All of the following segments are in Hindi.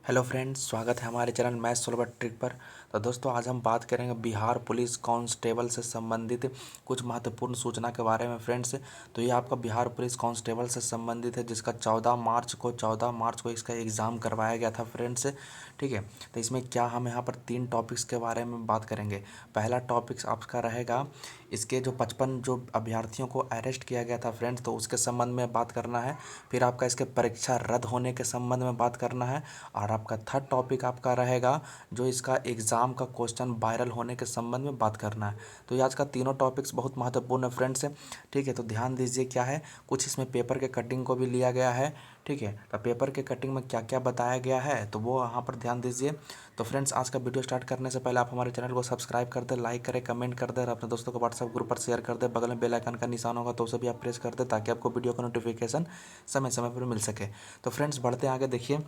हेलो फ्रेंड्स, स्वागत है हमारे चैनल मैथ सोल्वर ट्रिक पर। तो दोस्तों, आज हम बात करेंगे बिहार पुलिस कांस्टेबल से संबंधित कुछ महत्वपूर्ण सूचना के बारे में फ्रेंड्स। तो ये आपका बिहार पुलिस कांस्टेबल से संबंधित है, जिसका 14 मार्च को इसका एग्ज़ाम करवाया गया था फ्रेंड्स। ठीक है, तो इसमें क्या हम यहाँ पर 3 टॉपिक्स के बारे में बात करेंगे। पहला टॉपिक्स आपका रहेगा इसके जो 55 जो अभ्यर्थियों को अरेस्ट किया गया था फ्रेंड्स, तो उसके संबंध में बात करना है। फिर आपका इसके परीक्षा रद्द होने के संबंध में बात करना है। और आपका थर्ड टॉपिक आपका रहेगा जो इसका एग्ज़ाम का क्वेश्चन वायरल होने के संबंध में बात करना है। तो ये आज का तीनों टॉपिक्स बहुत महत्वपूर्ण है फ्रेंड्स। ठीक है, तो ध्यान दीजिए क्या है, कुछ इसमें पेपर के कटिंग को भी लिया गया है। ठीक है, तो पेपर के कटिंग में क्या क्या बताया गया है तो वो यहाँ पर ध्यान दीजिए। तो फ्रेंड्स, आज का वीडियो स्टार्ट करने से पहले आप हमारे चैनल को सब्सक्राइब कर दें, लाइक करें, कमेंट कर दें और अपने दोस्तों को व्हाट्सएप ग्रुप पर शेयर कर दें। बगल में बेल आइकन का निशान होगा तो उसे भी आप प्रेस कर दें, ताकि आपको वीडियो का नोटिफिकेशन समय समय पर मिल सके। तो फ्रेंड्स, बढ़ते आगे। देखिए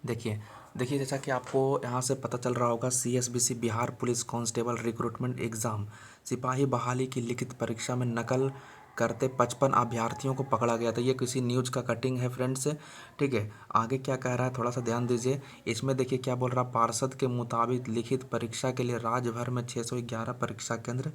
देखिए देखिए जैसा कि आपको यहाँ से पता चल रहा होगा, CSBC Bihar police constable recruitment exam सिपाही बहाली की लिखित परीक्षा में नकल करते 55 अभ्यर्थियों को पकड़ा गया था। ये किसी न्यूज़ का कटिंग है फ्रेंड्स। ठीक है, आगे क्या कह रहा है थोड़ा सा ध्यान दीजिए। इसमें देखिए क्या बोल रहा, पार्षद के मुताबिक लिखित परीक्षा के लिए राज्य भर में 611 परीक्षा केंद्र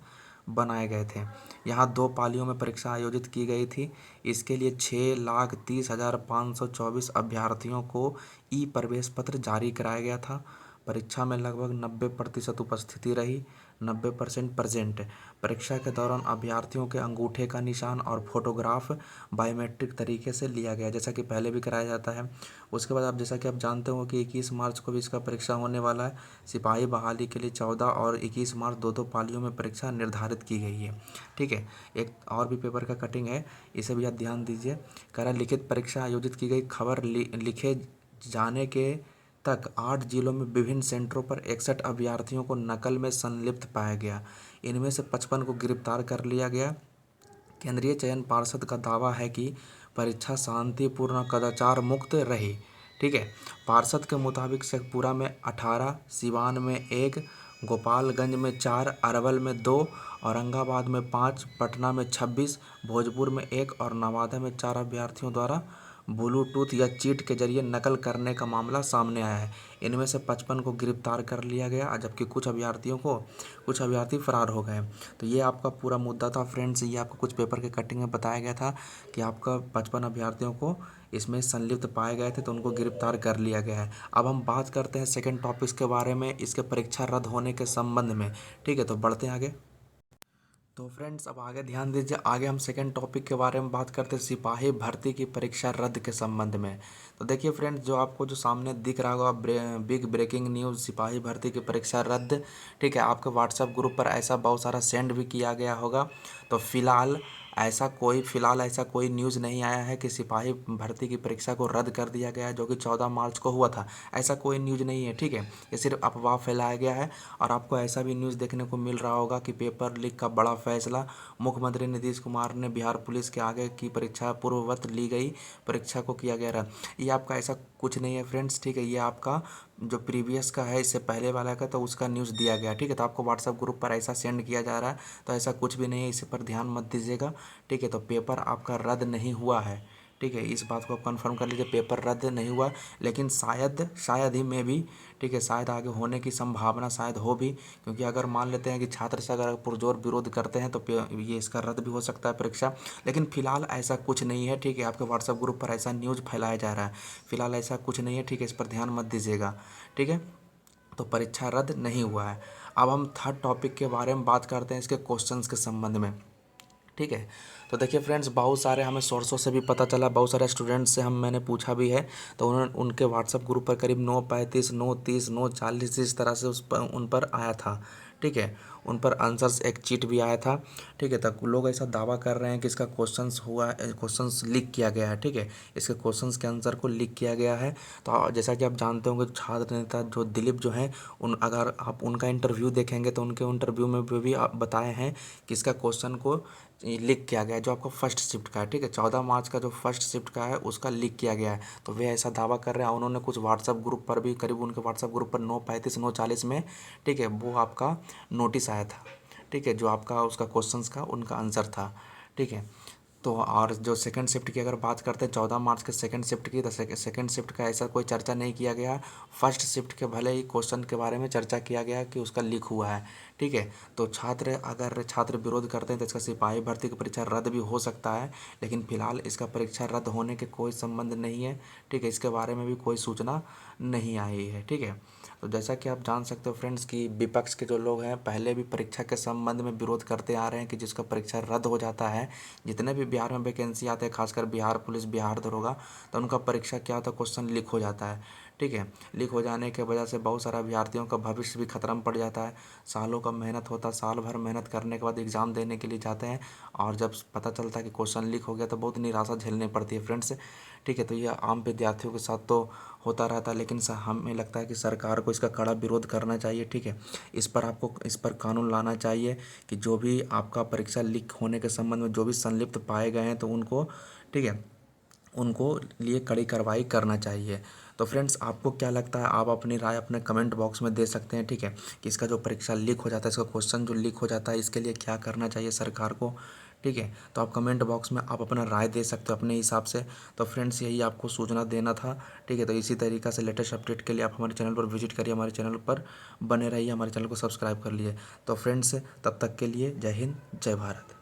बनाए गए थे। यहाँ 2 पालियों में परीक्षा आयोजित की गई थी। इसके लिए 6,30,524 अभ्यर्थियों को ई प्रवेश पत्र जारी कराया गया था। परीक्षा में लगभग 90% उपस्थिति रही, 90% प्रेजेंट। परीक्षा के दौरान अभ्यर्थियों के अंगूठे का निशान और फोटोग्राफ बायोमेट्रिक तरीके से लिया गया, जैसा कि पहले भी कराया जाता है। उसके बाद आप जैसा कि आप जानते हो कि 21 मार्च को भी इसका परीक्षा होने वाला है। सिपाही बहाली के लिए 14 और 21 मार्च दो पालियों में परीक्षा निर्धारित की गई है। ठीक है, एक और भी पेपर का कटिंग है, इसे भी आप ध्यान दीजिए। कह रहा लिखित परीक्षा आयोजित की गई, खबर लिखे जाने के तक 8 जिलों में विभिन्न सेंटरों पर 61 अभ्यर्थियों को नकल में संलिप्त पाया गया। इनमें से 55 को गिरफ्तार कर लिया गया। केंद्रीय चयन पार्षद का दावा है कि परीक्षा शांतिपूर्ण कदाचार मुक्त रही। ठीक है, पार्षद के मुताबिक शेखपुरा में 18, सिवान में 1, गोपालगंज में 4, अरवल में 2, औरंगाबाद में 5, पटना में 26, भोजपुर में 1 और नवादा में 4 अभ्यर्थियों द्वारा ब्लूटूथ या चीट के जरिए नकल करने का मामला सामने आया है। इनमें से 55 को गिरफ्तार कर लिया गया, जबकि कुछ अभ्यर्थी फरार हो गए। तो ये आपका पूरा मुद्दा था फ्रेंड्स। ये आपको कुछ पेपर के कटिंग में बताया गया था कि आपका 55 अभ्यर्थियों को इसमें संलिप्त पाए गए थे, तो उनको गिरफ्तार कर लिया गया है। अब हम बात करते हैं सेकेंड टॉपिक्स के बारे में, इसके परीक्षा रद्द होने के संबंध में। ठीक है, तो बढ़ते हैं आगे। तो फ्रेंड्स, अब आगे ध्यान दीजिए। आगे हम सेकेंड टॉपिक के बारे में बात करते हैं, सिपाही भर्ती की परीक्षा रद्द के संबंध में। तो देखिए फ्रेंड्स, जो आपको जो सामने दिख रहा होगा बिग ब्रेकिंग न्यूज़, सिपाही भर्ती की परीक्षा रद्द। ठीक है, आपके व्हाट्सएप ग्रुप पर ऐसा बहुत सारा सेंड भी किया गया होगा। तो फिलहाल ऐसा कोई न्यूज़ नहीं आया है कि सिपाही भर्ती की परीक्षा को रद्द कर दिया गया है, जो कि 14 मार्च को हुआ था। ऐसा कोई न्यूज़ नहीं है। ठीक है, ये सिर्फ अफवाह फैलाया गया है। और आपको ऐसा भी न्यूज़ देखने को मिल रहा होगा कि पेपर लीक का बड़ा फैसला, मुख्यमंत्री नीतीश कुमार ने बिहार पुलिस के आगे की परीक्षा पूर्ववत ली गई परीक्षा को किया गया रद्द। ये आपका ऐसा कुछ नहीं है फ्रेंड्स। ठीक है, ये आपका जो प्रीवियस का है, इससे पहले वाला का, तो उसका न्यूज़ दिया गया। ठीक है, तो आपको व्हाट्सएप ग्रुप पर ऐसा सेंड किया जा रहा है, तो ऐसा कुछ भी नहीं है, इस पर ध्यान मत दीजिएगा। ठीक है, तो पेपर आपका रद्द नहीं हुआ है। ठीक है, इस बात को आप कंफर्म कर लीजिए, पेपर रद्द नहीं हुआ। लेकिन शायद ही में भी, ठीक है, शायद आगे होने की संभावना शायद हो भी, क्योंकि अगर मान लेते हैं कि छात्र से अगर पुरजोर विरोध करते हैं तो ये इसका रद्द भी हो सकता है परीक्षा। लेकिन फिलहाल ऐसा कुछ नहीं है। ठीक है, आपके व्हाट्सएप ग्रुप पर ऐसा न्यूज़ फैलाया जा रहा है, फिलहाल ऐसा कुछ नहीं है। ठीक है, इस पर ध्यान मत दीजिएगा। ठीक है, तो परीक्षा रद्द नहीं हुआ है। अब हम थर्ड टॉपिक के बारे में बात करते हैं, इसके क्वेश्चंस के संबंध में। ठीक है, तो देखिए फ्रेंड्स, बहुत सारे हमें सोर्सों से भी पता चला, बहुत सारे स्टूडेंट्स से मैंने पूछा भी है, तो उन्होंने उनके व्हाट्सएप ग्रुप पर करीब 9:35, 9:30, 9:40 इस तरह से उन पर आया था। ठीक है, उन पर आंसर्स एक चीट भी आया था। ठीक है, तब लोग ऐसा दावा कर रहे हैं कि इसका क्वेश्चंस लीक किया गया है। ठीक है, इसके क्वेश्चंस के आंसर को लीक किया गया है। तो जैसा कि आप जानते होंगे, छात्र नेता जो दिलीप जो हैं, अगर आप उनका इंटरव्यू देखेंगे तो उनके इंटरव्यू में भी आप बताए हैं कि इसका क्वेश्चन को लीक किया गया है, जो आपका फर्स्ट शिफ्ट का है। ठीक है, 14 मार्च का जो फर्स्ट शिफ्ट का है उसका लीक किया गया है। तो वे ऐसा दावा कर रहे हैं। उन्होंने कुछ व्हाट्सएप ग्रुप पर भी, करीब उनके व्हाट्सएप ग्रुप पर 9:35, 9:40 में, ठीक है, वो आपका नोटिस आया था। ठीक है, जो आपका उसका क्वेश्चंस का उनका आंसर था। ठीक है, तो और जो सेकंड शिफ्ट की अगर बात करते हैं 14 मार्च के सेकंड शिफ्ट की, तो सेकंड शिफ्ट का ऐसा कोई चर्चा नहीं किया गया। फर्स्ट शिफ्ट के भले ही क्वेश्चन के बारे में चर्चा किया गया कि उसका लीक हुआ है, ठीक है। तो अगर छात्र विरोध करते हैं तो इसका सिपाही भर्ती की परीक्षा रद्द भी हो सकता है, लेकिन फिलहाल इसका परीक्षा रद्द होने के कोई संबंध नहीं है, ठीक है। इसके बारे में भी कोई सूचना नहीं आई है, ठीक है। तो जैसा कि आप जान सकते हो फ्रेंड्स कि विपक्ष के जो लोग हैं पहले भी परीक्षा के संबंध में विरोध करते आ रहे हैं कि जिसका परीक्षा रद्द हो जाता है, जितने भी बिहार में वैकेंसी आते हैं, खासकर बिहार पुलिस, बिहार दरोगा, तो उनका परीक्षा क्या होता है, क्वेश्चन लीक हो जाता है, ठीक है। लीक हो जाने के वजह से बहुत सारा अभ्यर्थियों का भविष्य भी खतरा में पड़ जाता है। सालों का मेहनत होता है, साल भर मेहनत करने के बाद एग्ज़ाम देने के लिए जाते हैं, और जब पता चलता है कि क्वेश्चन लीक हो गया तो बहुत निराशा झेलनी पड़ती है फ्रेंड्स, ठीक है। तो ये आम विद्यार्थियों के साथ तो होता रहता है, लेकिन हमें लगता है कि सरकार को इसका कड़ा विरोध करना चाहिए, ठीक है। इस पर कानून लाना चाहिए कि जो भी आपका परीक्षा लीक होने के संबंध में जो भी संलिप्त पाए गए हैं तो उनको, ठीक है, उनको लिए कड़ी कार्रवाई करना चाहिए। तो फ्रेंड्स, आपको क्या लगता है, आप अपनी राय अपने कमेंट बॉक्स में दे सकते हैं, ठीक है, कि इसका जो परीक्षा लीक हो जाता है, इसका क्वेश्चन जो लीक हो जाता है, इसके लिए क्या करना चाहिए सरकार को, ठीक है। तो आप कमेंट बॉक्स में आप अपना राय दे सकते हो अपने हिसाब से। तो फ्रेंड्स, यही आपको सूचना देना था, ठीक है। तो इसी तरीक़ा से लेटेस्ट अपडेट के लिए आप हमारे चैनल पर विजिट करिए, हमारे चैनल पर बने रहिए, हमारे चैनल को सब्सक्राइब कर लिए। तो फ्रेंड्स, तब तक के लिए जय हिंद, जय भारत।